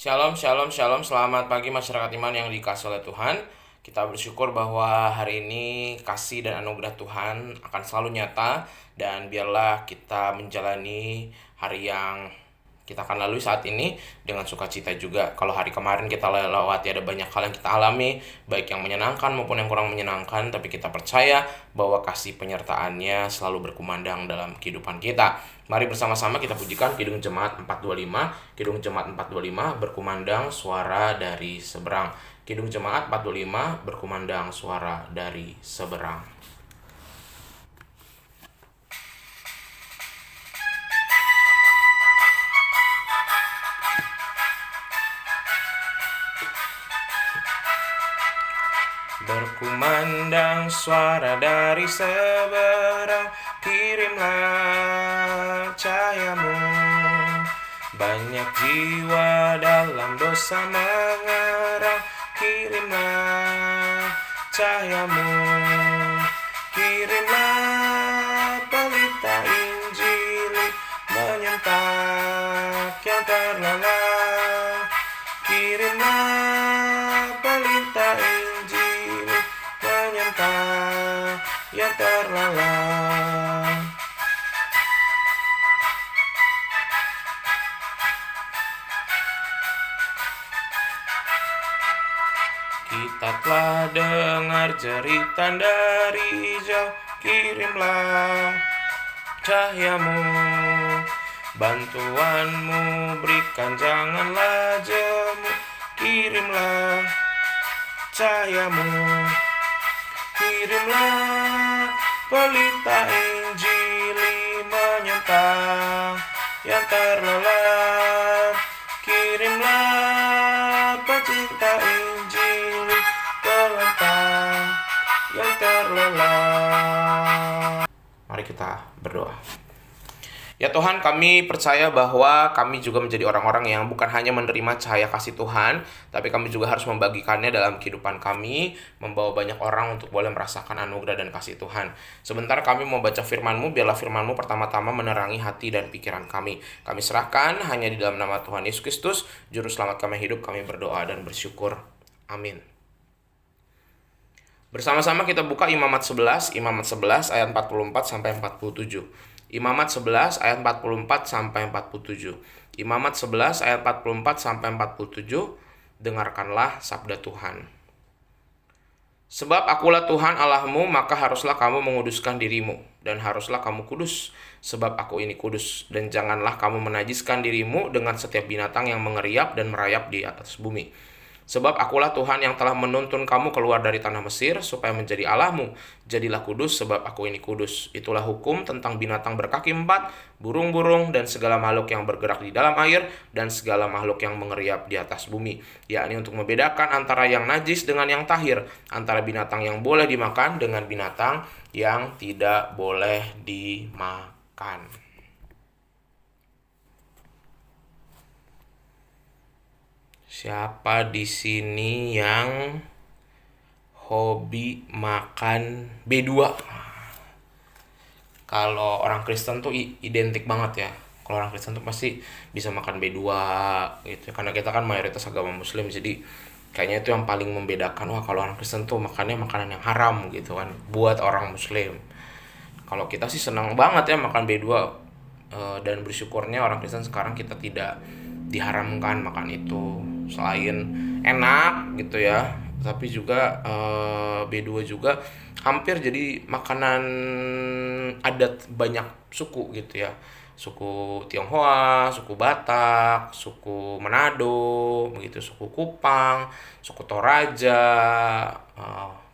Shalom, shalom, shalom. Selamat pagi masyarakat iman yang dikasihi oleh Tuhan. Kita bersyukur bahwa hari ini kasih dan anugerah Tuhan akan selalu nyata. Dan biarlah kita menjalani hari yang kita akan lalui saat ini dengan sukacita juga. Kalau hari kemarin kita lewati ada banyak hal yang kita alami, baik yang menyenangkan maupun yang kurang menyenangkan, tapi kita percaya bahwa kasih penyertaannya selalu berkumandang dalam kehidupan kita. Mari bersama-sama kita pujikan Kidung Jemaat 425. Kidung Jemaat 425 berkumandang suara dari seberang. Kidung Jemaat 425 berkumandang suara dari seberang. Berkumandang suara dari seberang, kirimlah cahayamu. Banyak jiwa dalam dosa mengerang, kirimlah cahayamu. Kirimlah pelita Injili menyentak yang terlelap. Kirimlah pelita Injili menyentak yang terlelap. Kita telah dengar jeritan dari jauh, kirimlah cahayamu. Bantuanmu berikan, janganlah jemu, kirimlah cahayamu. Kirimlah pelita Injili menyentak yang terlelap. Kirimlah pecinta Injili terlentang yang terlelap. Mari kita berdoa. Ya Tuhan, kami percaya bahwa kami juga menjadi orang-orang yang bukan hanya menerima cahaya kasih Tuhan, tapi kami juga harus membagikannya dalam kehidupan kami, membawa banyak orang untuk boleh merasakan anugerah dan kasih Tuhan. Sebentar kami mau baca firman-Mu, biarlah firman-Mu pertama-tama menerangi hati dan pikiran kami. Kami serahkan hanya di dalam nama Tuhan Yesus Kristus, Juru Selamat kami hidup, kami berdoa dan bersyukur. Amin. Bersama-sama kita buka Imamat 11 ayat 44-47. Imamat 11 ayat 44-47. Imamat 11 ayat 44-47. Dengarkanlah sabda Tuhan. Sebab akulah Tuhan Allahmu, maka haruslah kamu menguduskan dirimu, dan haruslah kamu kudus, sebab aku ini kudus. Dan janganlah kamu menajiskan dirimu dengan setiap binatang yang mengeriap dan merayap di atas bumi. Sebab akulah Tuhan yang telah menuntun kamu keluar dari tanah Mesir, supaya menjadi Allahmu. Jadilah kudus, sebab aku ini kudus. Itulah hukum tentang binatang berkaki 4, burung-burung, dan segala makhluk yang bergerak di dalam air, dan segala makhluk yang mengeriap di atas bumi. Yakni untuk membedakan antara yang najis dengan yang tahir, antara binatang yang boleh dimakan dengan binatang yang tidak boleh dimakan. Siapa di sini yang hobi makan B2? Kalau orang Kristen tuh identik banget ya. Kalau orang Kristen tuh pasti bisa makan B2 gitu. Karena kita kan mayoritas agama Muslim, jadi kayaknya itu yang paling membedakan. Wah, kalau orang Kristen tuh makannya makanan yang haram gitu kan, buat orang Muslim. Kalau kita sih senang banget ya makan B2, dan bersyukurnya orang Kristen sekarang kita tidak diharamkan makan itu. Selain enak gitu ya, tapi juga B2 juga hampir jadi makanan adat banyak suku gitu ya. Suku Tionghoa, suku Batak, suku Manado, begitu, suku Kupang, suku Toraja,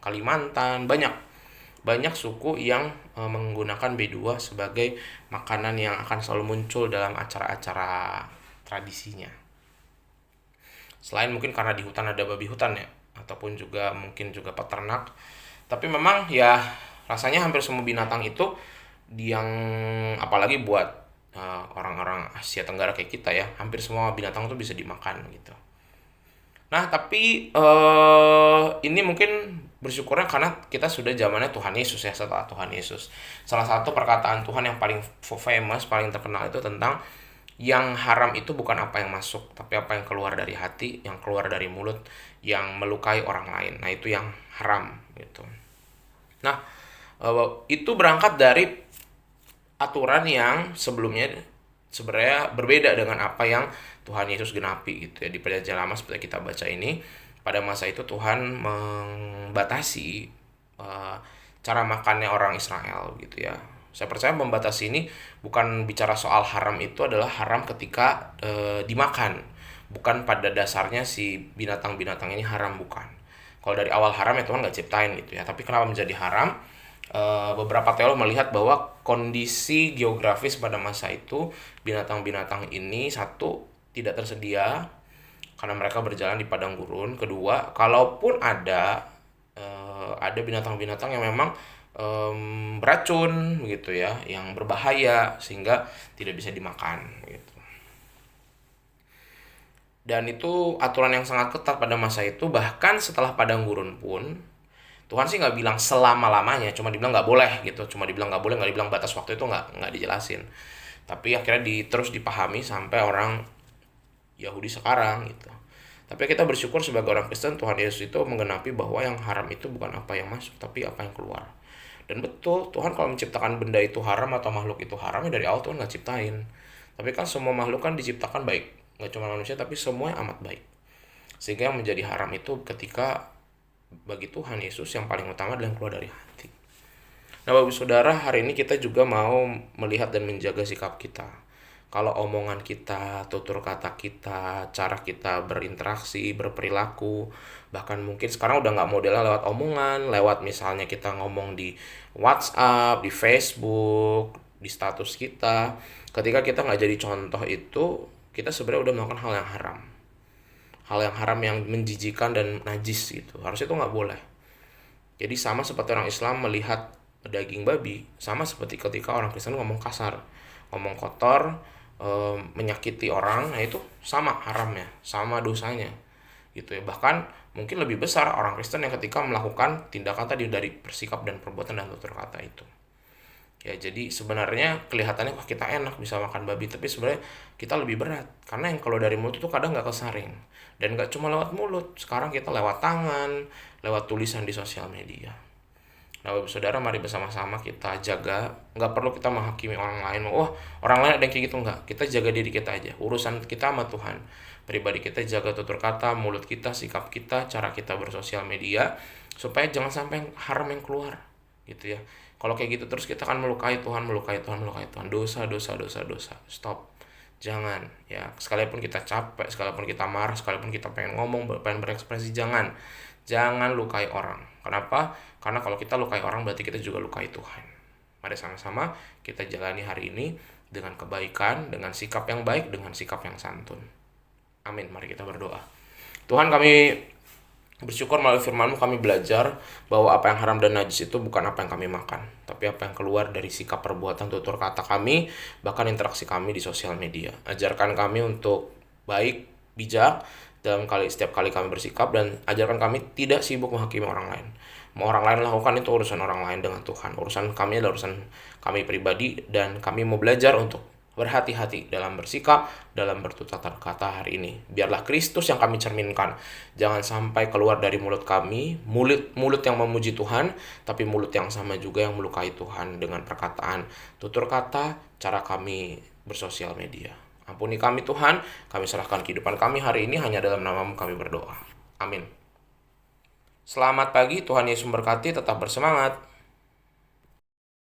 Kalimantan, banyak suku yang menggunakan B2 sebagai makanan yang akan selalu muncul dalam acara-acara tradisinya. Selain mungkin karena di hutan ada babi hutan ya, ataupun juga mungkin juga peternak. Tapi memang ya rasanya hampir semua binatang itu yang apalagi buat orang-orang Asia Tenggara kayak kita ya, hampir semua binatang itu bisa dimakan gitu. Nah, tapi ini mungkin bersyukurnya karena kita sudah zamannya Tuhan Yesus ya, setelah Tuhan Yesus. Salah satu perkataan Tuhan yang paling famous, paling terkenal itu tentang Yang haram itu bukan apa yang masuk, tapi apa yang keluar dari hati, yang keluar dari mulut, yang melukai orang lain. Nah, itu yang haram gitu. Nah, itu berangkat dari aturan yang sebelumnya sebenarnya berbeda dengan apa yang Tuhan Yesus genapi gitu ya. Di Perjanjian Lama seperti kita baca ini, pada masa itu Tuhan membatasi cara makannya orang Israel gitu ya. Saya percaya membatasi ini bukan bicara soal haram, itu adalah haram ketika dimakan, bukan pada dasarnya si binatang-binatang ini haram, bukan. Kalau dari awal haram ya Tuhan nggak ciptain gitu ya. Tapi kenapa menjadi haram? Beberapa teolog melihat bahwa kondisi geografis pada masa itu binatang-binatang ini, satu, tidak tersedia karena mereka berjalan di padang gurun. Kedua, kalaupun ada binatang-binatang yang memang beracun gitu ya, yang berbahaya sehingga tidak bisa dimakan gitu. Dan itu aturan yang sangat ketat pada masa itu. Bahkan setelah padang gurun pun Tuhan sih nggak bilang selama-lamanya, cuma dibilang nggak boleh gitu, cuma dibilang nggak boleh, nggak dibilang batas waktu, itu nggak dijelasin. Tapi akhirnya terus dipahami sampai orang Yahudi sekarang gitu. Tapi kita bersyukur sebagai orang Kristen, Tuhan Yesus itu menggenapi bahwa yang haram itu bukan apa yang masuk, tapi apa yang keluar. Dan betul, Tuhan kalau menciptakan benda itu haram atau makhluk itu haram, ya dari awal Tuhan nggak ciptain. Tapi kan semua makhluk kan diciptakan baik, nggak cuma manusia, tapi semuanya amat baik. Sehingga yang menjadi haram itu ketika bagi Tuhan Yesus yang paling utama adalah yang keluar dari hati. Nah, Bapak Saudara, hari ini kita juga mau melihat dan menjaga sikap kita. Kalau omongan kita, tutur kata kita, cara kita berinteraksi, berperilaku, bahkan mungkin sekarang udah nggak modelnya lewat omongan, lewat misalnya kita ngomong di WhatsApp, di Facebook, di status kita. Ketika kita nggak jadi contoh itu, kita sebenarnya udah melakukan hal yang haram. Hal yang haram yang menjijikan dan najis gitu. Harusnya itu nggak boleh. Jadi sama seperti orang Islam melihat daging babi, sama seperti ketika orang Kristen ngomong kasar, ngomong kotor, menyakiti orang, nah itu sama haramnya, sama dosanya gitu ya. Bahkan mungkin lebih besar orang Kristen yang ketika melakukan tindakan tadi dari bersikap dan perbuatan dan tutur kata itu. Ya, jadi sebenarnya kelihatannya wah kita enak bisa makan babi, tapi sebenarnya kita lebih berat karena yang kalau dari mulut itu kadang nggak kesaring, dan nggak cuma lewat mulut, sekarang kita lewat tangan, lewat tulisan di sosial media. Nah, Bapak Saudara, mari bersama-sama kita jaga. Nggak perlu kita menghakimi orang lain. Wah, orang lain ada yang kayak gitu, nggak. Kita jaga diri kita aja. Urusan kita sama Tuhan. Pribadi kita jaga tutur kata, mulut kita, sikap kita, cara kita bersosial media, supaya jangan sampai haram yang keluar. Gitu ya. Kalau kayak gitu terus kita akan melukai Tuhan, melukai Tuhan, melukai Tuhan. Dosa, dosa, dosa, dosa. Stop. Jangan. Ya, sekalipun kita capek, sekalipun kita marah, sekalipun kita pengen ngomong, pengen berekspresi, jangan. Jangan lukai orang. Kenapa? Karena kalau kita lukai orang berarti kita juga lukai Tuhan. Mari sama-sama kita jalani hari ini dengan kebaikan, dengan sikap yang baik, dengan sikap yang santun. Amin. Mari kita berdoa. Tuhan, kami bersyukur melalui firman-Mu kami belajar bahwa apa yang haram dan najis itu bukan apa yang kami makan, tapi apa yang keluar dari sikap, perbuatan, tutur kata kami, bahkan interaksi kami di sosial media. Ajarkan kami untuk baik, bijak, setiap kali kami bersikap, dan ajarkan kami tidak sibuk menghakimi orang lain. Mau orang lain lakukan itu urusan orang lain dengan Tuhan. Urusan kami adalah urusan kami pribadi, dan kami mau belajar untuk berhati-hati dalam bersikap, dalam bertutur kata hari ini. Biarlah Kristus yang kami cerminkan. Jangan sampai keluar dari mulut kami, mulut yang memuji Tuhan, tapi mulut yang sama juga yang melukai Tuhan dengan perkataan, tutur kata, cara kami bersosial media. Ampuni kami Tuhan, kami serahkan kehidupan kami hari ini hanya dalam nama-Mu kami berdoa. Amin. Selamat pagi, Tuhan Yesus memberkati, tetap bersemangat.